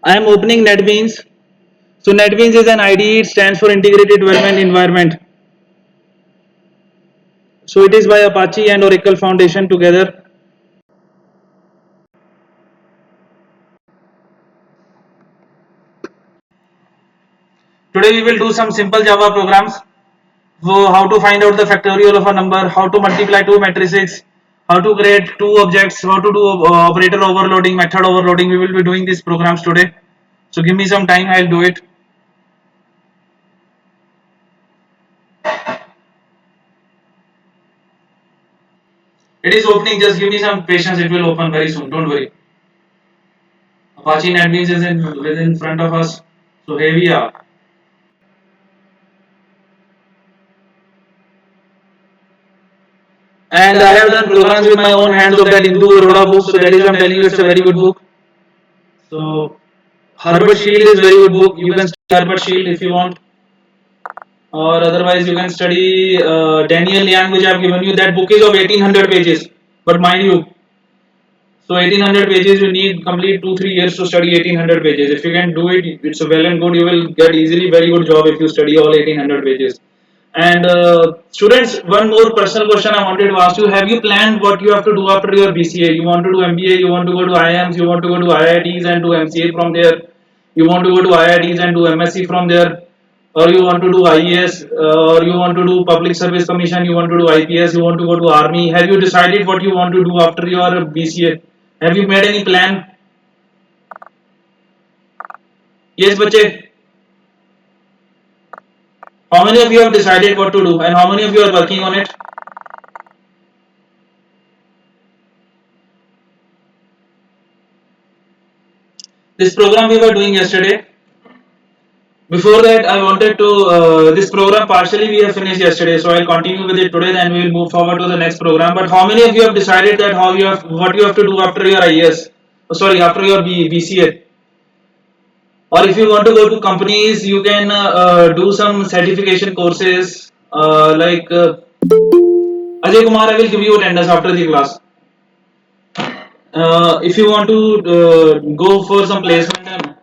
I am opening NetBeans. So NetBeans is an IDE. It stands for Integrated Development Environment. So it is by Apache and Oracle Foundation together. Today we will do some simple Java programs. So how to find out the factorial of a number, how to multiply two matrices, how to create two objects, how to do operator overloading, method overloading. We will be doing these programs today. So give me some time, I'll do it. It is opening, just give me some patience, it will open very soon, don't worry. Apache NetBeans is within front of us. So here we are. And I have done programs with my own hands of that Hindu Baroda book, so that is I'm telling you it's a very good book. So Herbert Shield is very good book. You can study Herbert Shield if you want, or otherwise you can study Daniel Yang, which I have given you. That book is of 1800 pages, but mind you, so 1800 pages you need complete 2-3 years to study 1800 pages. If you can do it, it's well and good. You will get easily very good job if you study all 1800 pages. And students, one more personal question I wanted to ask you: have you planned what you have to do after your BCA? You want to do MBA? You want to go to IIMs? You want to go to IITs and do MCA from there? You want to go to IITs and do MSc from there? Or you want to do IES? Or you want to do Public Service Commission? You want to do IPS? You want to go to Army? Have you decided what you want to do after your BCA? Have you made any plan? Yes, बच्चे. How many of you have decided what to do, and how many of you are working on it? This program we were doing yesterday. Before that, I wanted to this program partially we have finished yesterday, so I'll continue with it today. Then we will move forward to the next program. But how many of you have decided that how you have what you have to do after your IES? Oh, sorry, after your BCA. Or if you want to go to companies, you can do some certification courses Ajay Kumar. I will give you attendance after the class. If you want to go for some placement and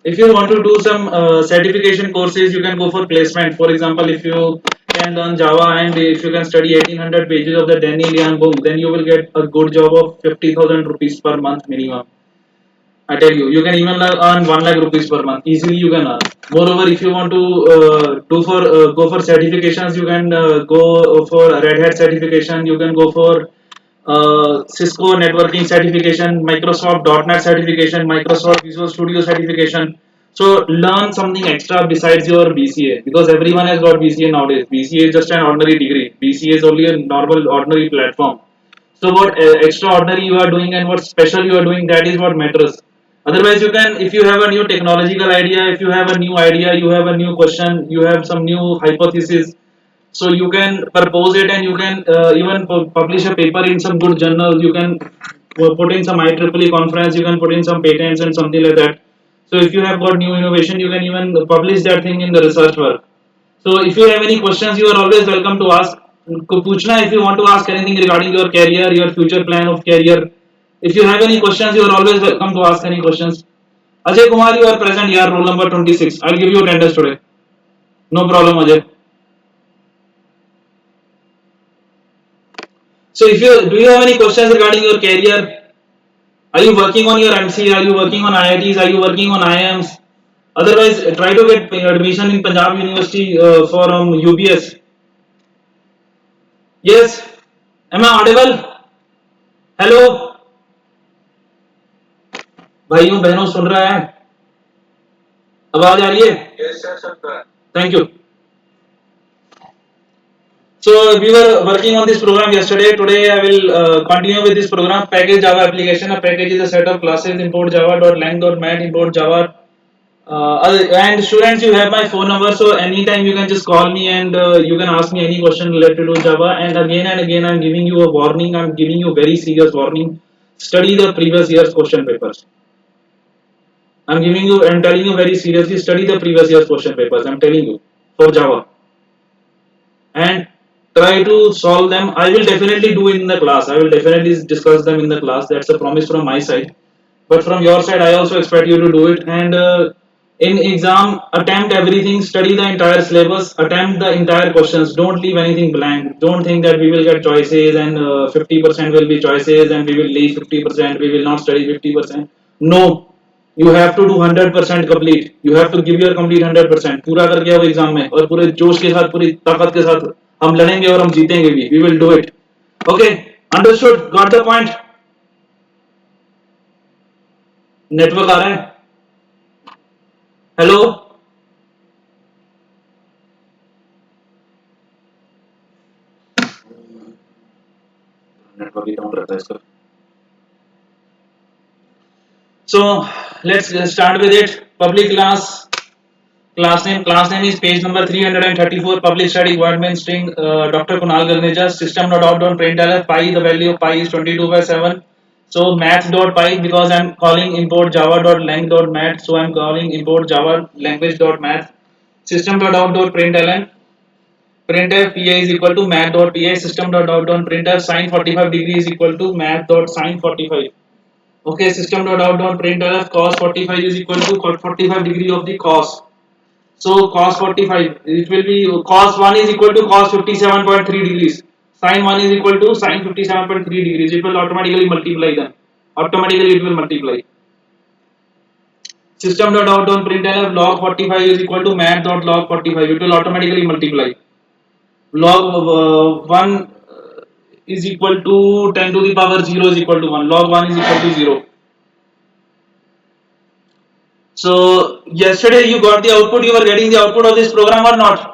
if you want to do some certification courses, you can go for placement. For example, if you can learn Java and if you can study 1800 pages of the Daniel Liang book, then you will get a good job of 50,000 rupees per month minimum. I tell you, you can even earn 1 lakh rupees per month. Easily you can earn. Moreover, if you want to do for go for certifications, you can go for Red Hat certification. You can go for Cisco networking certification, Microsoft .NET certification, Microsoft Visual Studio certification. So learn something extra besides your BCA because everyone has got BCA nowadays. BCA is just an ordinary degree. BCA is only a normal ordinary platform. So what extraordinary you are doing and what special you are doing, that is what matters. Otherwise, you can, if you have a new technological idea, if you have a new idea, you have a new question, you have some new hypothesis, so you can propose it and you can even publish a paper in some good journal. You can put in some IEEE conference, you can put in some patents and something like that. So if you have got new innovation, you can even publish that thing in the research work. So if you have any questions, you are always welcome to ask. Puchna if you want to ask anything regarding your career, your future plan of career. If you have any questions, you are always welcome to ask any questions. Ajay Kumar, you are present here, roll number 26. I'll give you attendance today. No problem, Ajay. So if you do you have any questions regarding your career? Are you working on your MC? Are you working on IITs? Are you working on IIMs? Otherwise, try to get admission in Punjab University from UBS. Yes. Am I audible? Hello. भाइयों बहनों सुन रहा है आवाज आ रही है yes, sir. Thank you. So we were working on this program yesterday. Today I will continue with this program. Package Java application. A package is a set of classes. Import Java.lang.mat. Import Java. And students, you have my phone number. So anytime you can just call me and you can ask me any question related to Java. And again, I'm giving you a warning. I'm giving you very serious warning. Study the previous year's question papers. I'm telling you very seriously. Study the previous year's question papers. I'm telling you for Java. And try to solve them. I will definitely do in the class. I will definitely discuss them in the class. That's a promise from my side. But from your side, I also expect you to do it. And in exam, attempt everything. Study the entire syllabus. Attempt the entire questions. Don't leave anything blank. Don't think that we will get choices and 50% will be choices and we will leave 50%. We will not study 50%. No, you have to do 100% complete. You have to give your complete 100%. पूरा करके आओ exam में और पूरे जोश के साथ पूरी ताकत के साथ हम लड़ेंगे और हम जीतेंगे भी. We will do it. Okay, understood. Got the point. Network आ रहा है. हेलो. नेटवर्क ही डाउन रहता है इसका. So let's start with it. Public class. Class name is page number 334. Public study environment string. Dr. Kunal Galneja. System.out.println pi. The value of pi is 22/7. So math.py because I'm calling import java.lang.math. So I'm calling import java language.math. System.out.println. Printf pi is equal to math.py. System.out.printf sin 45 degree is equal to math.sin 45. Okay, system.out.println cos 45 is equal to 45 degree of the cos. So cos 45, it will be cos 1 is equal to cos 57.3 degrees. Sin 1 is equal to sin 57.3 degrees. It will automatically multiply them. Automatically it will multiply. System.out.println log 45 is equal to math.log 45. It will automatically multiply. Log 1 is equal to 10 to the power 0 is equal to 1. Log 1 is equal to 0. So yesterday you got the output, you were getting the output of this program or not?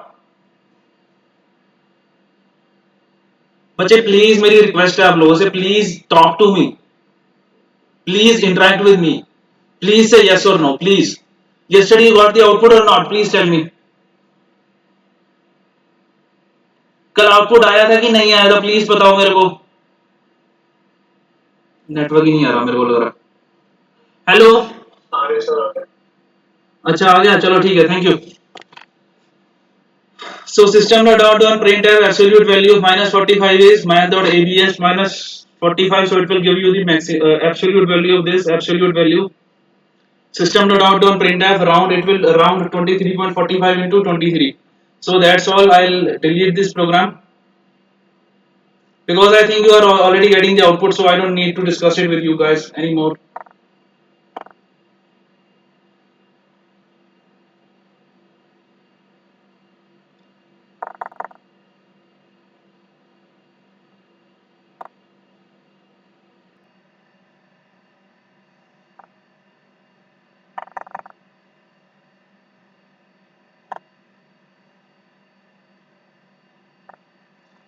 बच्चे please मेरी request है आप लोगों से, please talk to me, please interact with me, please say yes और no, please. yesterday you got the output or not? Please tell me. कल output आया था कि नहीं आया था? प्लीज बताओ मेरे को. नेटवर्क ही नहीं आ रहा मेरे को लग रहा. हेलो. अच्छा आ गया, चलो ठीक है, thank you. So system.out.printf absolute value of minus 45 is math.abs minus 45. So it will give you the absolute value of this absolute value. System.out.printf round, it will round 23.45 into 23. So that's all. I'll delete this program because I think you are already getting the output. So I don't need to discuss it with you guys anymore.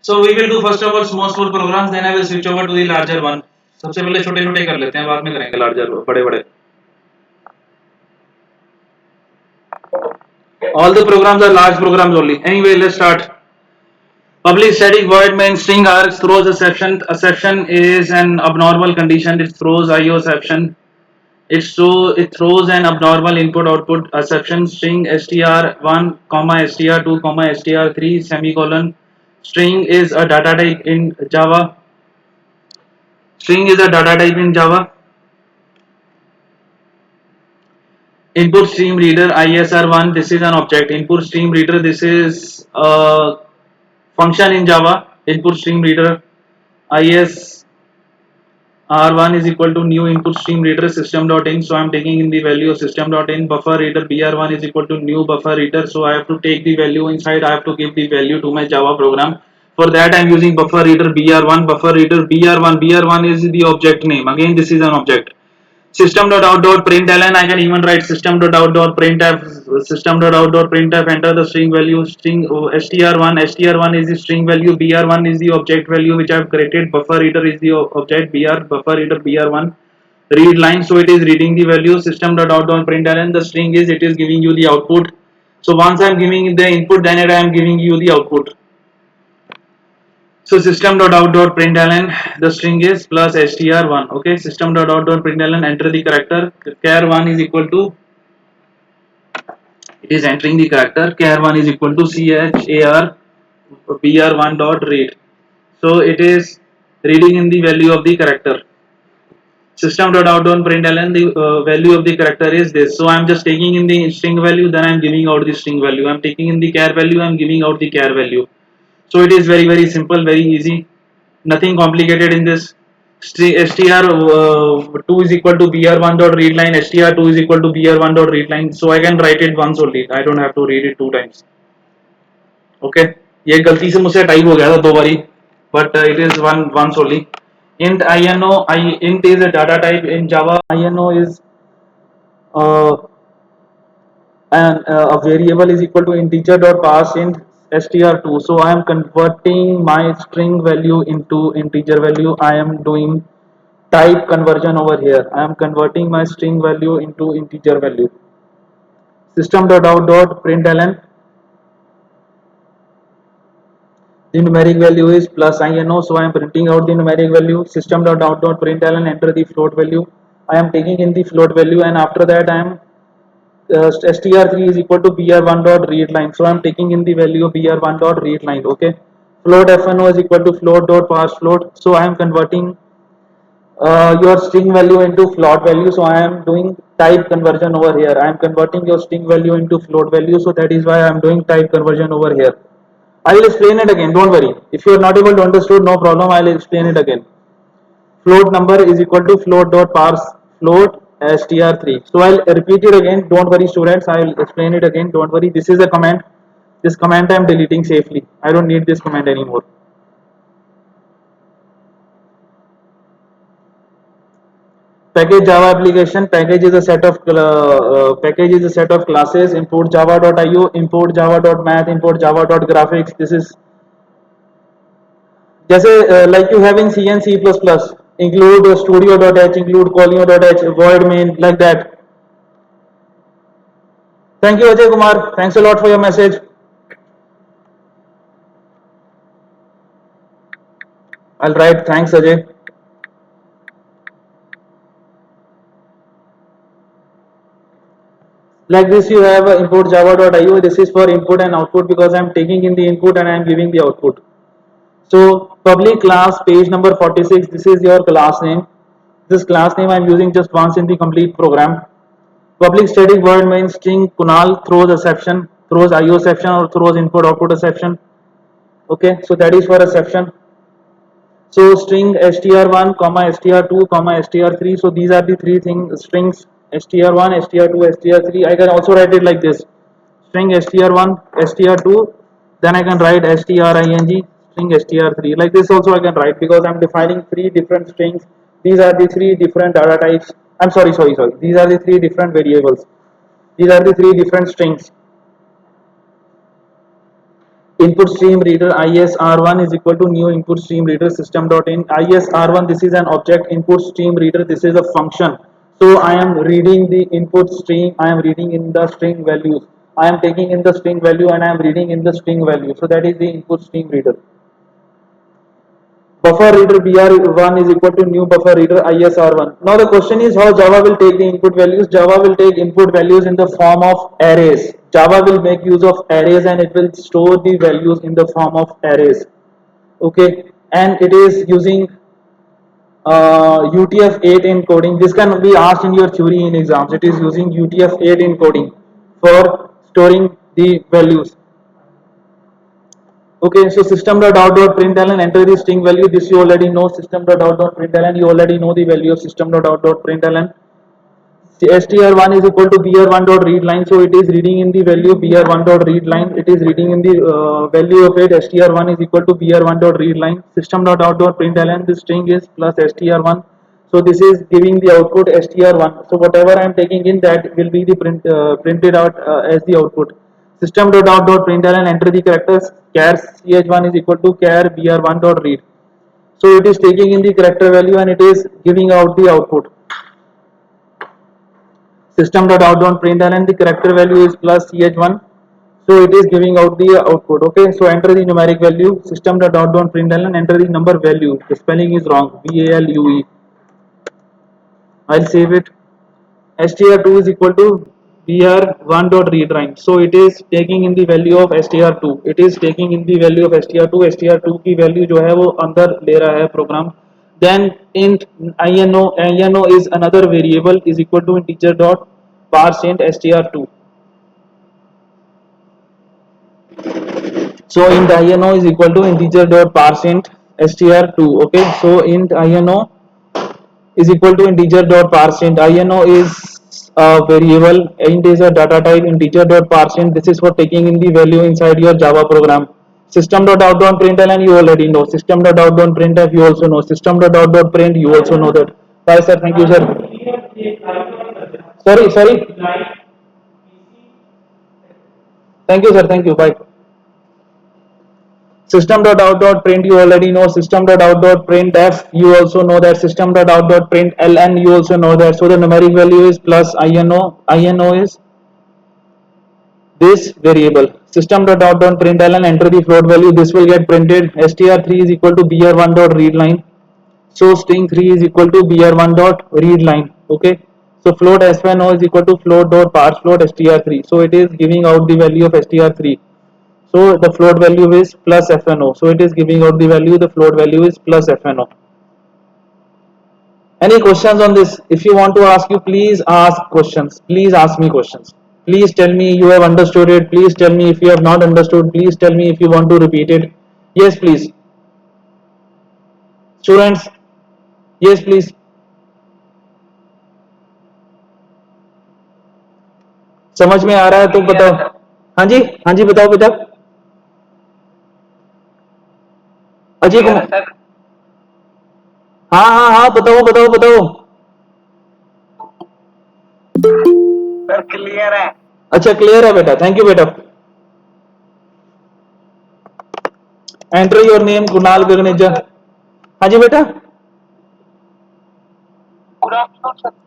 So we will do first of all small programs, then I will switch over to the larger one. सबसे पहले छोटे छोटे कर लेते हैं, बाद में करेंगे larger बड़े बड़े. All the programs are large programs only. Anyway, let's start. Public static void main string args throws a section. A section is an abnormal condition. It throws IO exception. It throws an abnormal input output exception string str1 comma str2 comma str3 semicolon. String is a data type in Java. String is a data type in Java. Input stream reader ISR1. This is an object. Input stream reader. This is a function in Java. Input stream reader IS R1 is equal to new input stream reader system.in. So I am taking in the value of system.in. Buffer reader BR1 is equal to new buffer reader. So I have to take the value inside. I have to give the value to my Java program. For that I am using buffer reader BR1. Buffer reader BR1. BR1 is the object name. Again this is an object. System.out.println. I can even write system.out.printf. System.out.printf. Enter the string value. String str1. Str1 is the string value. Br1 is the object value which I have created. Buffer reader is the object. Buffer reader Br1. Read line. So it is reading the value. System.out.println. The string is, it is giving you the output. So once I am giving the input, then I am giving you the output. So system.out.println, the string is plus str1. Okay, system.out.println, enter the character char1 is equal to, it is entering the character char1 is equal to char br1 dot read. So it is reading in the value of the character. System.out.println, the value of the character is this. So I am just taking in the string value, then I am giving out the string value. I am taking in the char value, I am giving out the char value. So it is very simple, very easy, nothing complicated in this. str2 is equal to br1 dot read line, str2 is equal to br1 dot read line. So I can write it once only, I don't have to read it two times. Okay, ये गलती से मुझसे type हो गया था दो बारी, but it is once only. Int ino, int is a data type in Java. Ino is uh, a variable is equal to integer dot parse int str2. So I am converting my string value into integer value. I am doing type conversion over here. I am converting my string value into integer value. System.out.println, the numeric value is plus ino, so I am printing out the numeric value. System.out.println, enter the float value. I am taking in the float value, and after that I am str3 is equal to br1 dot read line. So I am taking in the value of br1 dot read line. Okay, float fno is equal to float dot parse float. So I am converting your string value into float value. So I am doing type conversion over here. I am converting your string value into float value. So that is why I am doing type conversion over here. I will explain it again. Don't worry. If you are not able to understand, no problem. I will explain it again. Float number is equal to float dot parse float str3. So I'll repeat it again. Don't worry, students. I will explain it again. Don't worry. This is a command. This command I am deleting safely. I don't need this command anymore. Package Java application. Package is a set of classes. Import java.io, import java.math, import java.graphics. This is जैसे like you have in C and C++, include studio.h, include colio.h, void main, like that. Thank you, Ajay Kumar. Thanks a lot for your message. I'll write thanks, Ajay. Like this, you have import java.io. This is for input and output because I'm taking in the input and I'm giving the output. So public class page number 46. This is your class name. This class name I'm using just once in the complete program. Public static void main string Kunal throws exception, throws IO exception or throws input output exception. Okay, so that is for exception. So string str1 comma str2 comma str3. So these are the three things, strings str1 str2 str3. I can also write it like this: string str1 str2, then I can write string string str3. Like this also I can write because I'm defining three different strings. These are the three different data types. I'm sorry. These are the three different variables. These are the three different strings. Input stream reader isr1 is equal to new input stream reader system.in. Isr1, this is an object. Input stream reader, this is a function. So I am reading the input stream, I am reading in the string values, I am taking in the string value and I am reading in the string value. So that is the input stream reader. Buffer reader br1 is equal to new buffer reader isr1. Now the question is how Java will take the input values. Java will take input values in the form of arrays. Java will make use of arrays and it will store the values in the form of arrays. Okay, and it is using UTF-8 encoding. This can be asked in your theory in exams. It is using UTF-8 encoding for storing the values. Okay, so system.out.println, enter the string value. This you already know. System.out.println, you already know the value of system.out.println. str1 is equal to br1.read line, so it is reading in the value br1.read line. It is reading in the value of it. str1 is equal to br1.read line. System.out.println, the string is plus str1, so this is giving the output str1. So whatever I am taking in, that will be the printed out as the output. System.out.println, enter the characters. Char ch1 is equal to char br1.read. So it is taking in the character value and it is giving out the output. System.out.println, the character value is plus ch1, so it is giving out the output. Okay, so enter the numeric value. System.out.println, enter the number value. The spelling is wrong, value. I'll save it. str2 is equal to br1 dot read line. So it is taking in the value of str2, it is taking in the value of str2, str2 की value जो है वो अंदर ले रहा है program. Then int ino is another variable is equal to integer dot parse int str2. So int ino is equal to integer dot parse int str2. Okay, so int ino is equal to integer dot parse int. INO is a variable, int is a data type, integer dot parse int. This is for taking in the value inside your Java program. System dot out dot println you already know. System dot out dot printf you also know. System dot out dot print you also know that. Bye sir, thank you sir. Sorry. Thank you sir, thank you. Bye. System.out.print you already know. System.out.printf you also know that. System.out.println you also know that. So the numeric value is plus ino is this variable. System.out.println enter the float value, this will get printed. str3 is equal to br1.readline. So string 3 is equal to br1.readline. Okay, so float s1o is equal to float.parsefloat str3. So it is giving out the value of str3. So the float value is plus fno. So it is giving out the value, the float value is plus fno. Any questions on this? If you want to ask, you please ask questions. Please ask me questions. Please tell me you have understood it. Please tell me if you have not understood. Please tell me if you want to repeat it. Yes, please. Students, yes, please. समझ में आ रहा है तो बताओ. हाँ जी बताओ बेटा. अजय कुमार. हाँ बताओ. सर क्लियर है. अच्छा क्लियर है बेटा, थैंक यू बेटा. Enter your name Kunal Gaganeja. हाँ जी बेटा.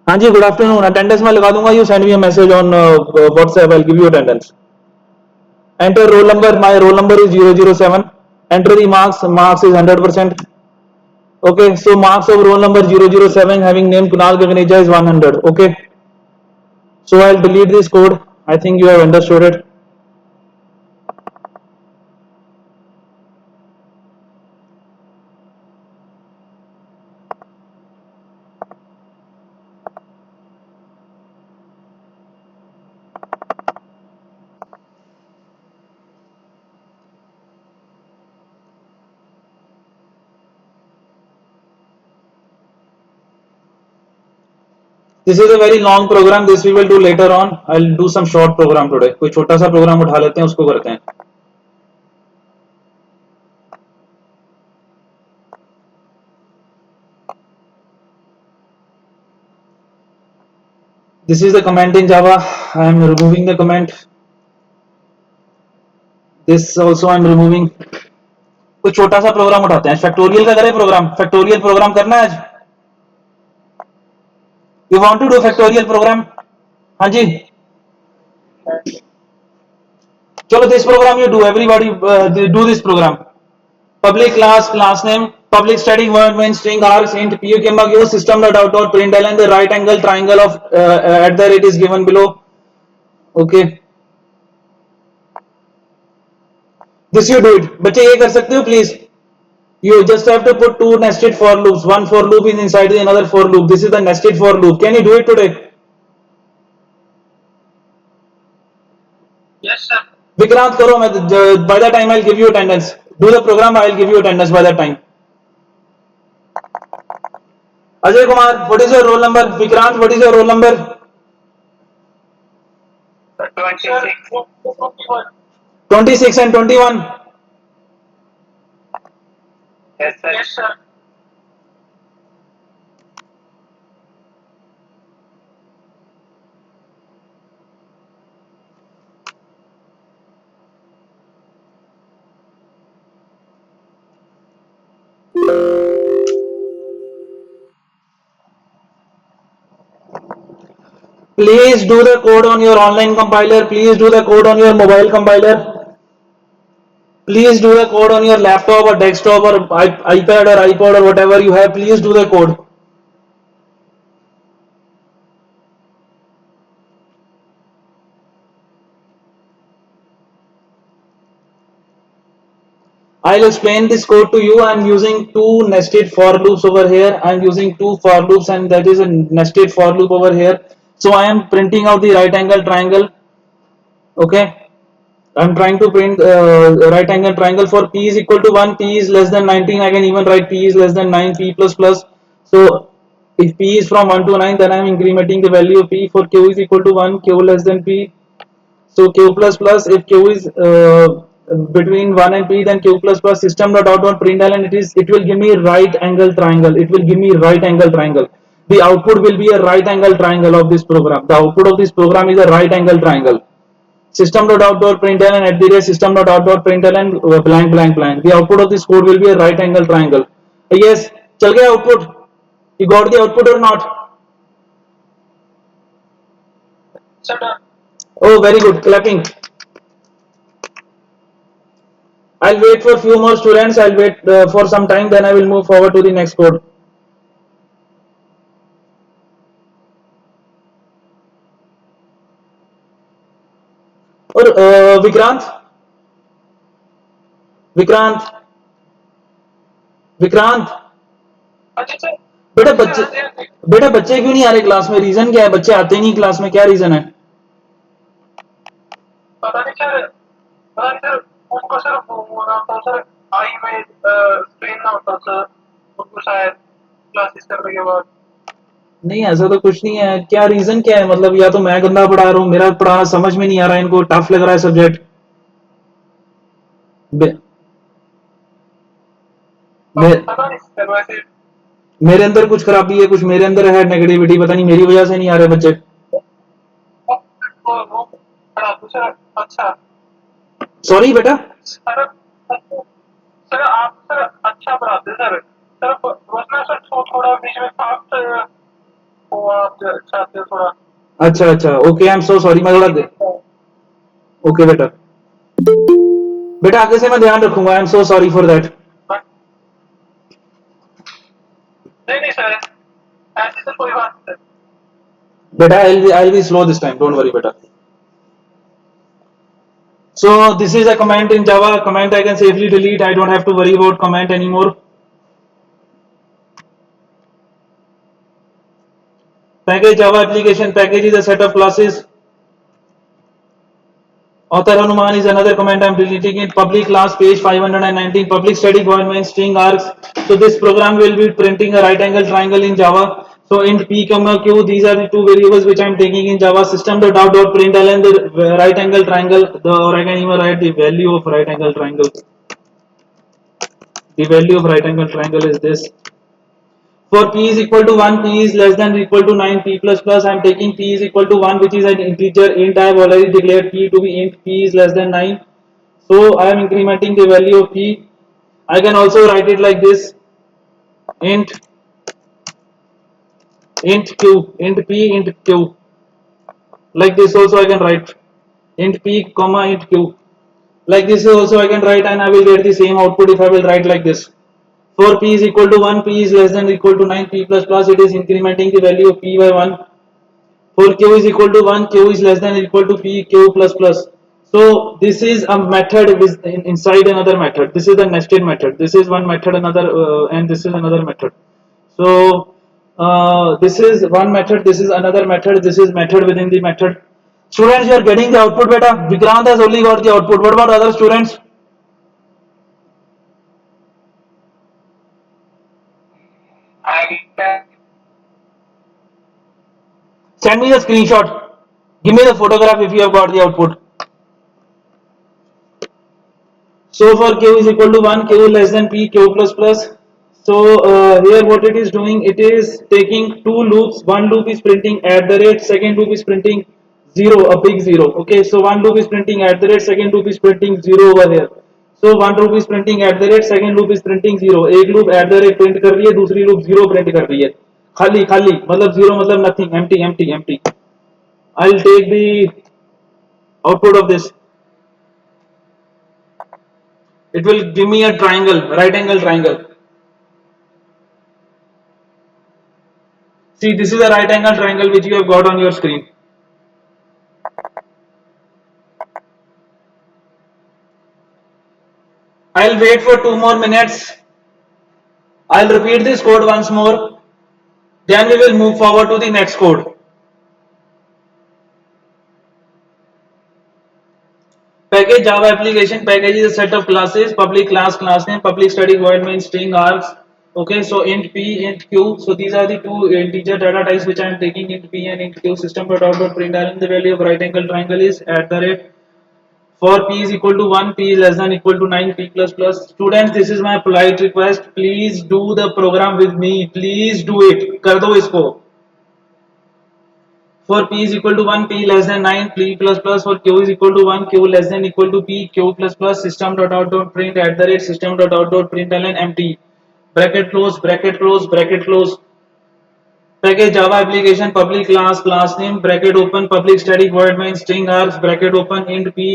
हाँ जी गुड आफ्टरनून. अटेंडेंस में लगा दूंगा. You send me a message on WhatsApp. I give you attendance. Enter roll number. My roll number is 007. Enter the marks is 100%. Okay, so marks of roll number 007 having name Kunal Gagneja is 100. Okay, so I'll delete this code. I think you have understood it. This is a very long program. This we will do later on. I'll do some short program today. कोई छोटा सा program उठा लेते हैं, उसको करते हैं. This is the comment in Java. I am removing the comment. This also I am removing. कोई छोटा सा program उठाते हैं. Factorial का करें program. Factorial program करना है आज. You want to do factorial program? हाँ जी. चलो this program you do. Everybody do this program. Public class name, public static void main string args int pu comma q system.out.println the right angle triangle of at the rate is given below. Okay, this you do it. बच्चे ये कर सकते हो please. You just have to put two nested for loops. One for loop is inside the another for loop. This is the nested for loop. Can you do it today? Yes sir. Vikrant करो. मैं by the time I'll give you attendance. Do the program. I'll give you attendance by that time. Ajay Kumar, what is your roll number? Vikrant, what is your roll number? 26. 26 and 21. Yes sir. Yes sir. Please do the code on your online compiler. Please do the code on your mobile compiler. Please do the code on your laptop or desktop or iPad or iPod or whatever you have. Please do the code. I'll explain this code to you. I'm using two nested for loops over here. I'm using two for loops and that is a nested for loop over here. So I am printing out the right angle triangle. Okay. I'm trying to print right angle triangle for p is equal to 1, p is less than 19. I can even write p is less than 9, p plus plus. So if p is from 1 to 9, then I'm incrementing the value of p for q is equal to 1, q less than p. So q plus plus, if q is between 1 and p, then q plus plus system dot out dot println, it will give me right angle triangle. It will give me right angle triangle. The output will be a right angle triangle of this program. The output of this program is a right angle triangle. System dot out dot println at the rate system dot out dot println blank blank blank. The output of this code will be a right angle triangle. Yes, chal gaya output. You got the output or not? Oh, very good. Clapping. I'll wait for few more students. I'll wait for some time. Then I will move forward to the next code. और विक्रांत विक्रांत विक्रांत बेटा बच्चे बेटा बच्चे क्यों नहीं आ रहे class में reason क्या है बच्चे आते नहीं क्लास में क्या रीजन है पता नहीं सर पता नहीं सर उनको सर वो ना तो सर आई में स्ट्रेन ना होता सर उनको शायद क्लासेस करने के बाद नहीं ऐसा तो कुछ नहीं है क्या रीजन क्या है मतलब या तो मैं गंदा पढ़ा रहा हूँ मेरा पढ़ाना समझ में नहीं आ रहा है इनको टफ लग रहा है सब्जेक्ट पता नहीं सर वैसे मेरे अंदर कुछ खराबी है कुछ मेरे अंदर है नेगेटिविटी पता नहीं मेरी वजह से नहीं आ रहे बच्चे अच्छा सॉरी बेटा सर सर आप सर अच्छा पढ़ाते सर सर वरना सर थोड़ा बीच में फास्ट वो आप चाहते हो थोड़ा अच्छा अच्छा okay I am so sorry मैं थोड़ा ओके बेटा बेटा आगे से मैं ध्यान रखूंगा I am so sorry for that नहीं नहीं सर ऐसी तो कोई बात नहीं beta I'll be slow this time don't worry beta so this is a comment in java comment I can safely delete I don't have to worry about comment anymore package java application package is a set of classes author Hanuman is another comment I'm deleting it public class page 519 public static void main string args so this program will be printing a right angle triangle in java so int p comma q these are the two variables which I'm taking in java system dot out dot println the right angle triangle or I can even write the value of right angle triangle the value of right angle triangle is this for p is equal to 1 p is less than or equal to 9 p plus plus I'm taking p is equal to 1 which is an integer int I have already declared p to be int p is less than 9 so I am incrementing the value of p I can also write it like this int int p int q like this also I can write int p comma int q like this also I can write and I will get the same output if I will write like this for p is equal to 1 p is less than or equal to 9 p plus plus it is incrementing the value of p by 1 for q is equal to 1 q is less than or equal to p q plus plus so this is a method inside another method this is the nested method this is one method another and this is another method so this is one method this is another method this is method within the method students you are getting the output beta Vikrant has only got the output what about other students send me the screenshot give me the photograph if you have got the output so for q is equal to 1 q less than p q plus plus so here what it is doing it is taking two loops one loop is printing at the rate second loop is printing 0 a big 0 okay so one loop is printing at the rate second loop is printing 0 over here so one loop is printing at the rate second loop is printing 0 एक loop at the rate print कर रही है दूसरी loop 0 print कर रही है खाली खाली मतलब 0 मतलब nothing empty empty empty I'll take the output of this it will give me a triangle right angle triangle see this is a right angle triangle which you have got on your screen I'll wait for 2 more minutes. I'll repeat this code once more. Then we will move forward to the next code. Package Java application package is a set of classes, public class name, public static void main, string args. Okay, so int p, int q. So these are the two integer data types which I am taking, int p and int q. System.out.println, the value of right angle triangle is at the rate. For p is equal to 1, p is less than equal to 9, p plus plus. Students, this is my polite request. Please do the program with me. Please do it. कर दो इसको. For p is equal to 1, p less than 9, p plus plus. For q is equal to 1, q less than equal to p, q plus plus. System.out.print at the rate system.out.println empty. Bracket close, bracket close, bracket close. Package Java application public class name bracket open public static void main string args bracket open int p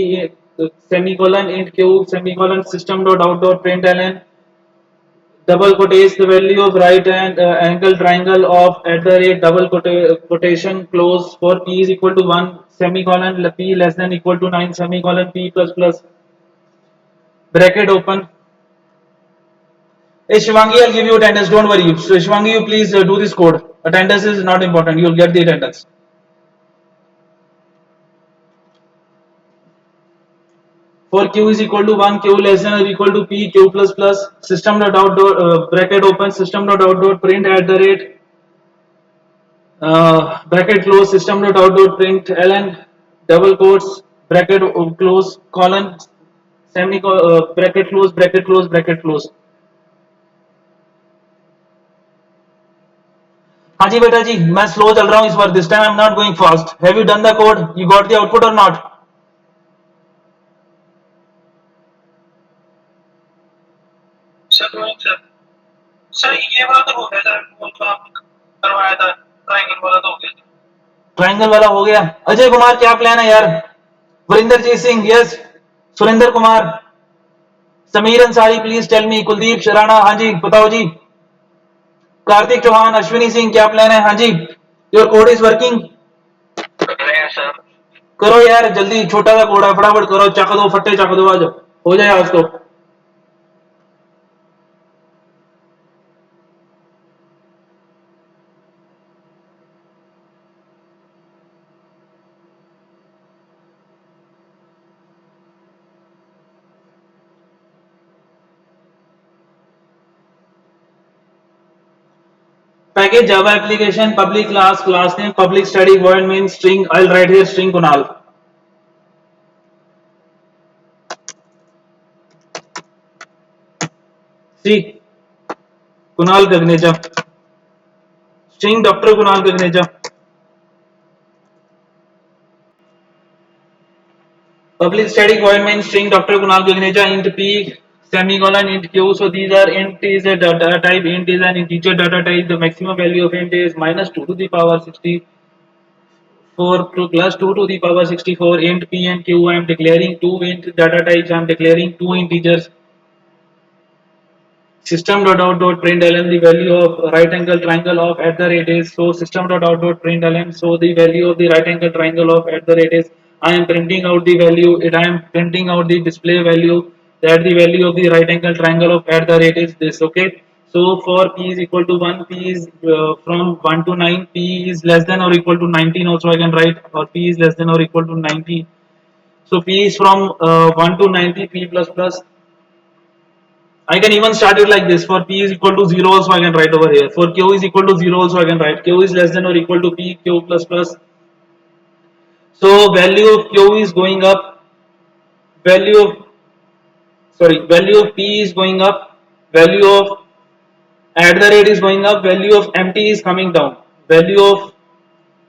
semicolon int q semicolon system.out.println double quotation the value of right and angle triangle of at the rate double quotation close for p is equal to 1 semicolon p less than equal to 9 semicolon p plus plus bracket open. Hey Shivangi, I'll give you attendance, don't worry. So Shivangi, you please do this code. Attendance is not important, you'll get the attendance. For q is equal to 1, q less than or equal to p, q plus plus, system.out bracket open, system.out.print at the rate, bracket close, system.out.print ln, double quotes, bracket close, colon, bracket close, bracket close, bracket close. हाँ जी बेटा जी, मैं slow चल रहा हूँ इस बार. This time I am not going fast. Have you done the code? You got the output और नॉट? सर ये वाला तो हो गया सर, वो तो आप करवाया था, ट्रायंगल वाला तो हो गया. ट्रायंगल वाला हो गया. अजय कुमार क्या प्लान है यार? Varinderjit Singh yes. Surendra Kumar, Sameer Ansari please tell me. Kuldeep Sharana हाँ जी बताओ जी. कार्तिक चौहान, अश्विनी सिंह क्या प्लान है? हाँ जी. Your code is working. करो यार जल्दी, छोटा सा कोड है, फटाफट करो, चक दो फट्टे, चक दो, आज हो जाए आज तो. Package Java application public class name public static void main string. I'll write here string Kunal. See Kunal Gagneja. String Dr. Kunal Gagneja. Public static void main string Dr. Kunal Gagneja int p semicolon int q. So these are int is a data type, int is an integer data type. The maximum value of int is minus 2 to the power 64 to plus 2 to the power 64. Int p and q. I am declaring two int data types. I am declaring two integers. System.out.println the value of right angle triangle of at the rate is. So system.out.println, so the value of the right angle triangle of at the rate is. I am printing out the value. I am printing out the display value, that the value of the right angle triangle of at the rate is this. Okay. So for p is equal to 1, p is from 1 to 9, p is less than or equal to 19 also I can write, or p is less than or equal to 90. So p is from 1 to 90, p plus plus. I can even start it like this. For p is equal to 0 also I can write over here. For q is equal to 0 also I can write. Q is less than or equal to p, q plus plus. So value of q is going up. Value of p is going up. Value of at the rate is going up. Value of empty is coming down. Value of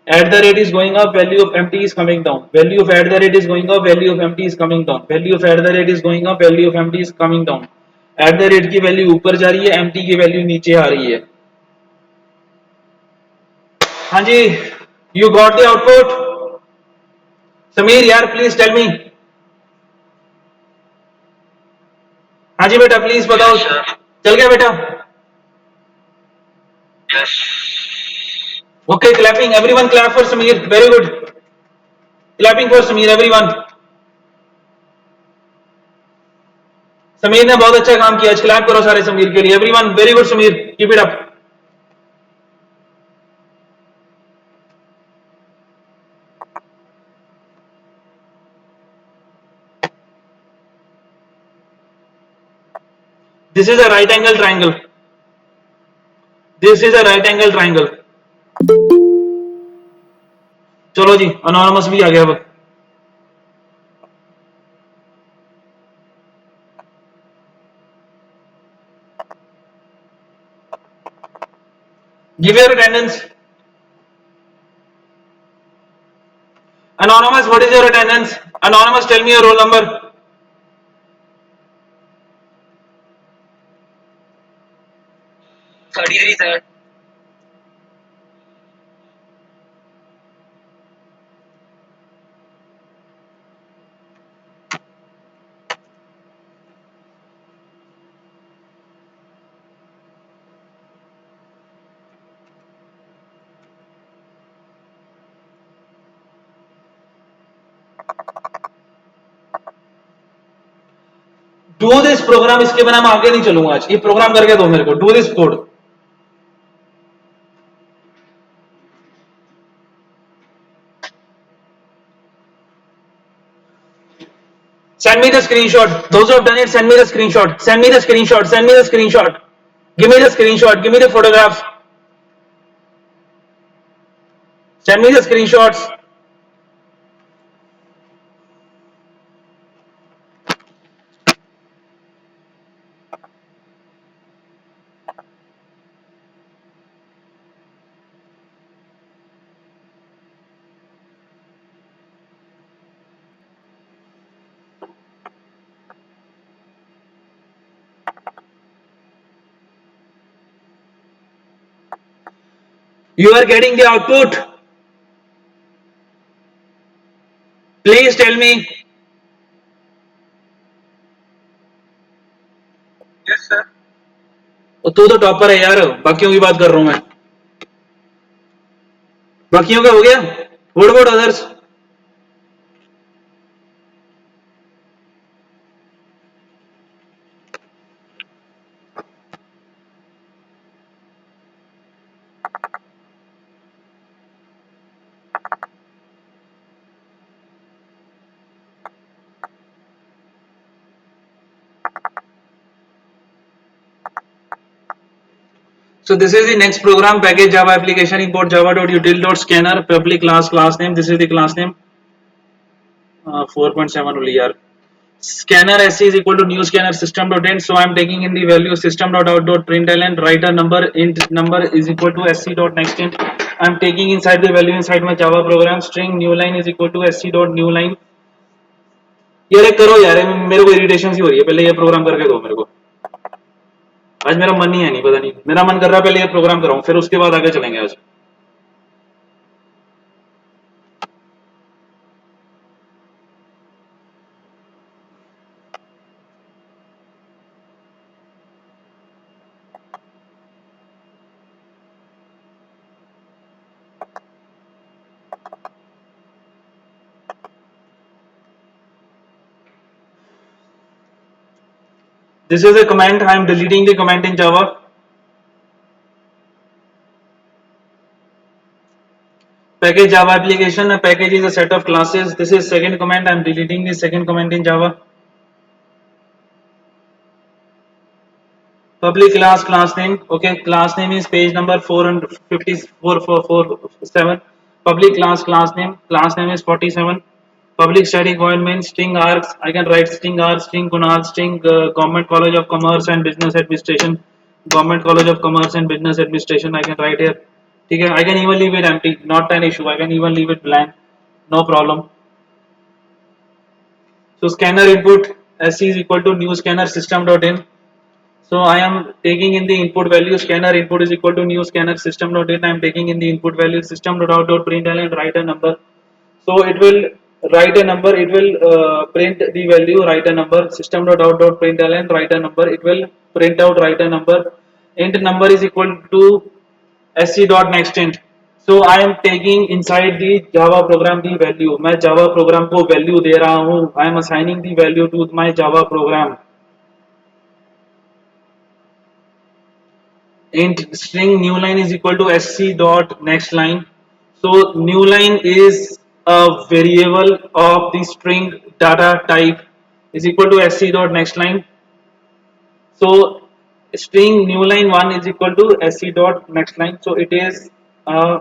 at the rate is going up. Value of empty is coming down. Value of at the rate is going up. Value of empty is coming down. Value of at the rate is going up. Value of empty is coming down. At the rate की value ऊपर जा रही है, MT की value नीचे आ रही है. हाँ जी, you got the output? Sameer यार प्लीज टेल मी. हाँ जी बेटा प्लीज बताओ. चल गया बेटा? Yes. Okay clapping, everyone clap for Sameer. Very good. Clapping for Sameer everyone. Sameer ने बहुत अच्छा काम किया, आज क्लैप करो सारे समीर के लिए। Everyone very good Sameer, keep it up. This is a right angle triangle, this is a right angle triangle. चलो जी, अनोनमस भी आ गया अब। Give your attendance. Anonymous, what is your attendance? Anonymous, tell me your roll number. Sir. Do this program, इसके बिना मैं आगे नहीं चलूंगा आज। ये प्रोग्राम करके दो मेरे को। Do this code. Send me the screenshot. Those who have done it, send me the screenshot. Send me the screenshot. Send me the screenshot. Give me the screenshot. Give me the photographs. Send me the screenshots. You are getting the output. Please tell me. Yes, sir. तू तो topper है यार, बाकियों की बात कर रहा हूं मैं। बाकियों का हो गया? What about others? So this is the next program, package Java application, import java.util.scanner, public class name. This is the class name. 4.7 only yaar. Scanner SC is equal to new scanner system.in. So I am taking in the value system.out.println, writer number int number is equal to sc.nextInt. I am taking inside the value inside my Java program string new line is equal to sc.newline. यार करो यार, मेरे को irritation सी हो रही है, पहले ये प्रोग्राम करके दो मेरे को। आज मेरा मन नहीं है, नहीं पता नहीं, मेरा मन कर रहा है पहले ये प्रोग्राम कराऊं, फिर उसके बाद आगे चलेंगे आज। This is a comment. I am deleting the comment in Java. Package Java application. A package is a set of classes. This is second comment. I am deleting the second comment in Java. Public class name. Okay, class name is page number 45447. Public class name is 47. Public static void main string args. I can write string args, string Kunal, string Government College of Commerce and Business Administration. Government College of Commerce and Business Administration. I can write here. Okay, I can even leave it empty. Not an issue. I can even leave it blank. No problem. So scanner input SC is equal to new scanner system.in. So I am taking in the input value scanner input is equal to new scanner system.in. I am taking in the input value system.out.println and write a number. So it will write a number. It will print the value, write a number. System.out.println, write a number. It will print out, write a number. Int number is equal to sc.nextInt. So I am taking inside the Java program the value. मैं Java program को value दे रहा हूँ. I am assigning the value to my Java program. int string new line is equal to sc dot next line. So new line is a variable of the string data type is equal to sc dot next line. So string new line 1 is equal to sc dot next line. So it is a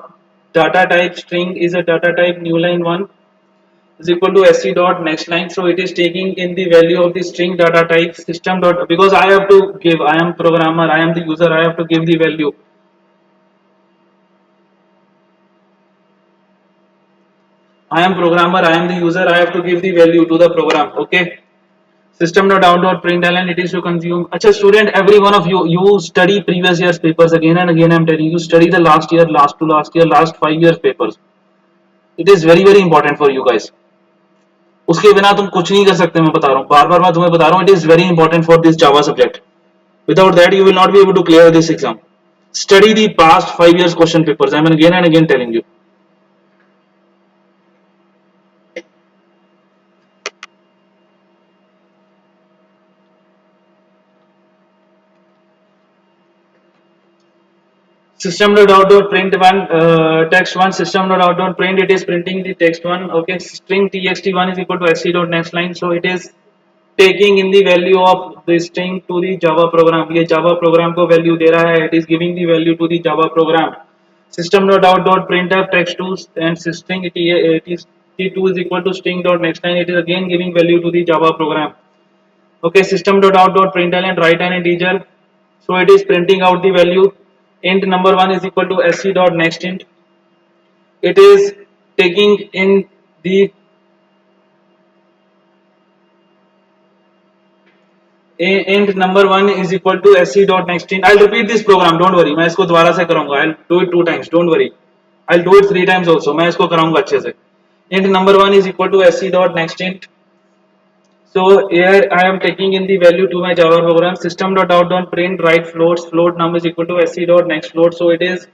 data type string is a data type new line 1 is equal to sc dot next line. So it is taking in the value of the string data type system dot, because I have to give, I am programmer, I am the user, I have to give the value. I am programmer, I am the user, I have to give the value to the program. Okay. System dot out dot println it is to consume. Achha student, every one of you study previous year's papers again and again. I am telling you, study the last year, last to last year, last 5 years papers. It is very important for you guys. उसके बिना तुम कुछ नहीं कर सकते, मैं बता रहा हूँ, बार बार मैं तुम्हें बता रहा हूँ, it is very important for this Java subject. Without that, you will not be able to clear this exam. Study the past 5 years question papers. I am again and again telling you. System.out.print one text one system.out.print, it is printing the text one. Okay, string txt1 is equal to sc.next line. So it is taking in the value of the string to the Java program. ये Java program को value दे रहा है. It is giving the value to the Java program. System.out.printf text2 and string it is t2 is equal to string.next line. It is again giving value to the Java program. Okay, system.out.println and write an integer. So it is printing out the value. Int number 1 is equal to sc dot next int. It is taking in the int number 1 is equal to sc dot next int. I'll repeat this program, don't worry. मैं इसको दोबारा से करूँगा. I'll do it 2 times, don't worry. I'll do it 3 times also. मैं इसको कराऊँगा अच्छे से. Int number 1 is equal to sc dot next int. So here I am taking in the value to my Java program. System.out.print write floats. Float num is equal to sc dot next float. So it is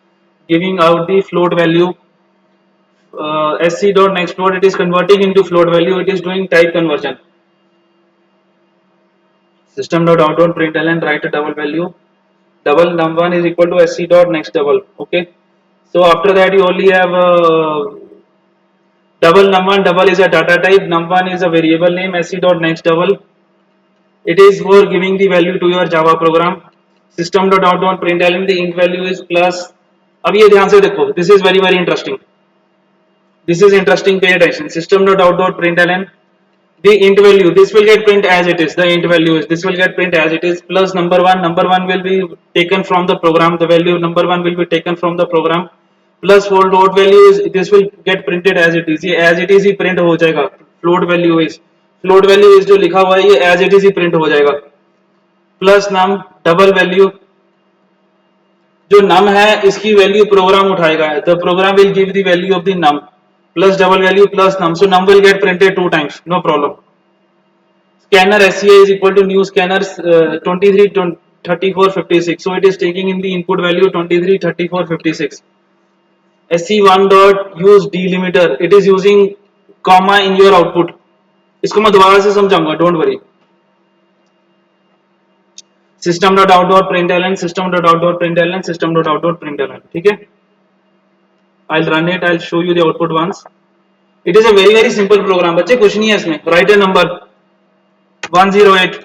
giving out the float value. Sc dot next float, it is converting into float value. It is doing type conversion. System.out.println write a double value. Double num1 is equal to sc dot next double. Okay. So after that you only have double num1. Double is a data type. Num1 is a variable name. Sc dot next double. It is for giving the value to your Java program. System.out.println the int value is plus. अब ये ध्यान से देखो. This is very interesting. This is interesting. Pay attention. System.out.println the int value. This will get print as it is. The int value is this will get print as it is plus number 1. Number 1 will be taken from the program. The value number 1 will be taken from the program. Plus float value is this will get printed as it is. ये as it is he print हो जाएगा. Float value is जो लिखा हुआ है ये as it is he print हो जाएगा. Plus num double value, जो num है इसकी value program उठाएगा. The program will give the value of the num plus double value plus num. So num will get printed 2 times. No problem. Scanner SCA is equal to new scanner 23 34 56. So it is taking in the input value 23 34 56. sc1 dot use delimiter, it is using comma in your output. इसको मैं दोबारा से समझाऊंगा, don't worry. System.out.println system.out.println system.out.println. ठीक है, I'll run it, I'll show you the output once. It is a very simple program. बच्चे कुछ नहीं है इसमें. Write a number 108.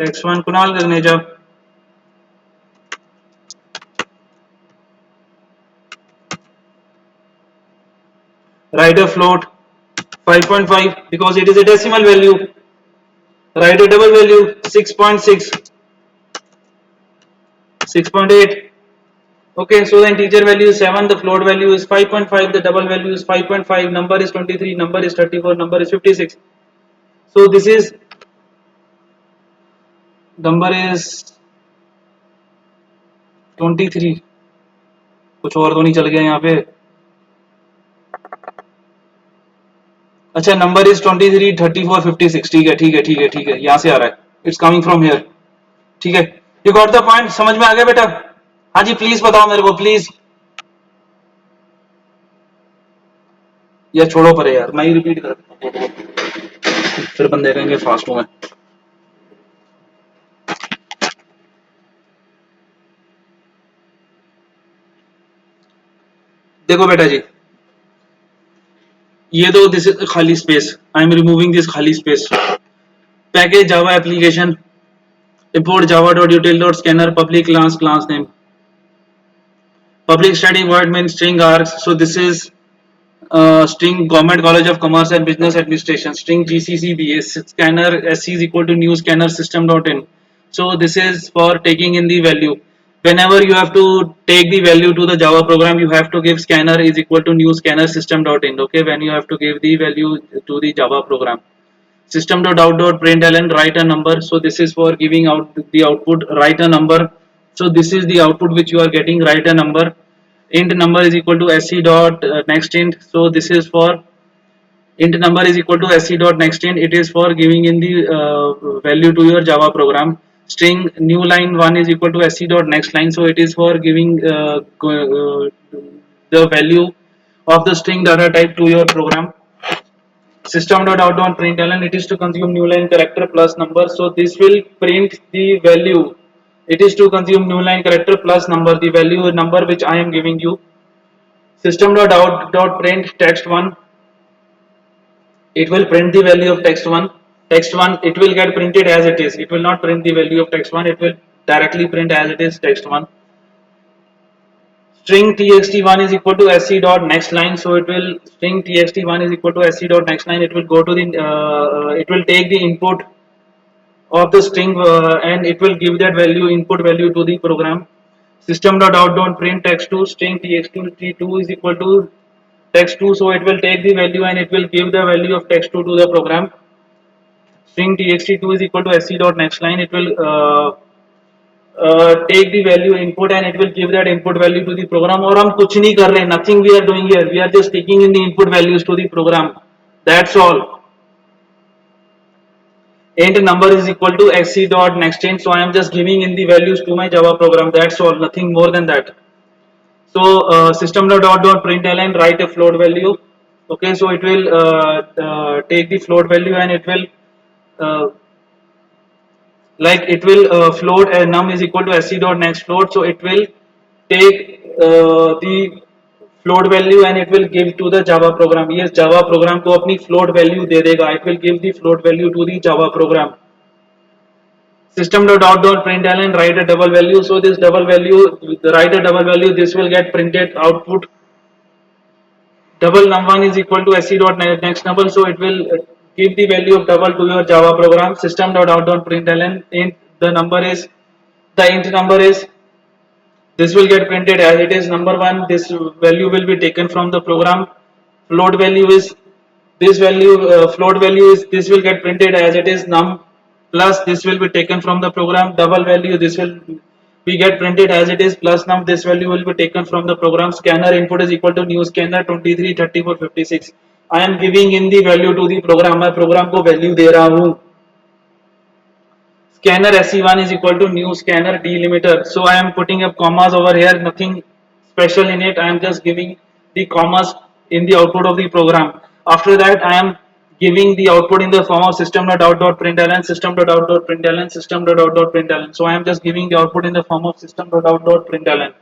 X1 Kunal Gagneja. Write a float 5.5 because it is a decimal value. Write a double value 6.6 6.8. Okay, so the integer value is 7, the float value is 5.5, the double value is 5.5, number is 23, number is 34, number is 56. So this is number is 23. कुछ और तो नहीं चल गया यहाँ पे. अच्छा, number is 23 34 56. ठीक है, यहाँ से आ रहा है. It's coming from here. ठीक है, यू गॉट द पॉइंट. समझ में आ गया बेटा? हाँ जी, प्लीज बताओ मेरे को, प्लीज. या छोड़ो परे यार, मैं ही रिपीट कर देता हूँ, फिर बंदे कहेंगे फास्ट हूं मैं। देखो बेटा जी, ये तो दिस इज खाली space, I am removing this खाली space. Package Java application, import java.util.scanner, public class name, public static void main string args. So this is string Government College of Commerce and Business Administration, string GCCBS, scanner SC is equal to new scanner system.in. So this is for taking in the value. Whenever you have to take the value to the Java program, you have to give scanner is equal to new scanner system.in. Okay, when you have to give the value to the Java program. System.out.println, write a number. So this is for giving out the output, write a number. So this is the output which you are getting, write a number. Int number is equal to sc dot next int. So this is for int number is equal to sc dot next int. It is for giving in the value to your Java program. String new line 1 is equal to sc dot next line. So it is for giving the value of the string data type to your program. System.out.println, it is to consume new line character plus number. So this will print the value. It is to consume new line character plus number, the value number which I am giving you. System.out.print text1, it will print the value of text1. Text1, it will get printed as it is. It will not print the value of text1. It will directly print as it is text1. String txt1 is equal to sc dot next line. So it will string txt1 is equal to sc dot next line. It will go to the it will take the input of the string and it will give that value, input value, to the program. System.out.print text2, string txt2 is equal to text2. So it will take the value and it will give the value of text2 to the program. String txt2 is equal to sc dot next line. It will take the value input and it will give that input value to the program. और हम कुछ नहीं कर रहे, nothing we are doing here, we are just taking in the input values to the program, that's all. Int number is equal to sc dot next int. So I am just giving in the values to my Java program, that's all, nothing more than that. So system.out.println, write a float value. Okay, so it will take the float value and it will uh, like it will float num is equal to sc dot next float. So it will take the float value and it will give to the Java program. Yes, Java program को अपनी float value दे देगा, it will give the float value to the Java program. System.out.println, write a double value. So this double value, write a double value, this will get printed output. Double num1 is equal to sc dot next double. So it will give the value of double to your Java program. System.out.println, int the number is, the int number is, this will get printed as it is number 1. This value will be taken from the program. Float value is this value, float value is, this will get printed as it is num plus, this will be taken from the program. Double value, this will be get printed as it is plus num, this value will be taken from the program. Scanner input is equal to new scanner 23 34 56. I am giving in the value to the program, मैं program को value दे रहा हूँ. Scanner SC1 is equal to new scanner delimiter. So I am putting up commas over here, nothing special in it. I am just giving the commas in the output of the program. After that, I am giving the output in the form of system.out.println, system.out.println, system.out.println. So I am just giving the output in the form of system.out.println.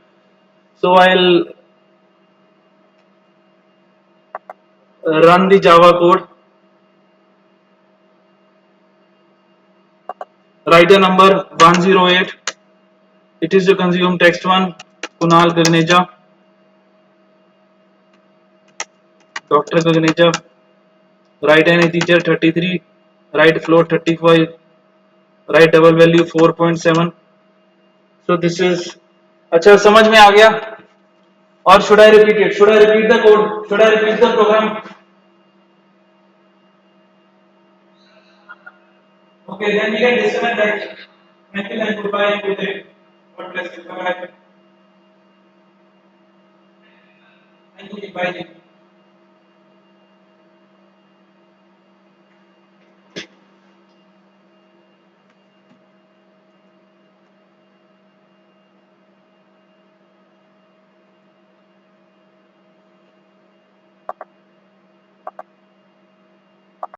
So I'll run the Java code. Write a number 108. It is to consume text1, Kunal Gagneja, Dr. Gagneja. Write an integer 33, write float 35, write double value 4.7. So this is, अच्छा समझ में आ गया? Or should I repeat it? Should I repeat the code? Should I repeat the program? Okay, then we can disconnect that. Thank you, and goodbye and good day. God bless you. Bye bye. Thank you. Bye.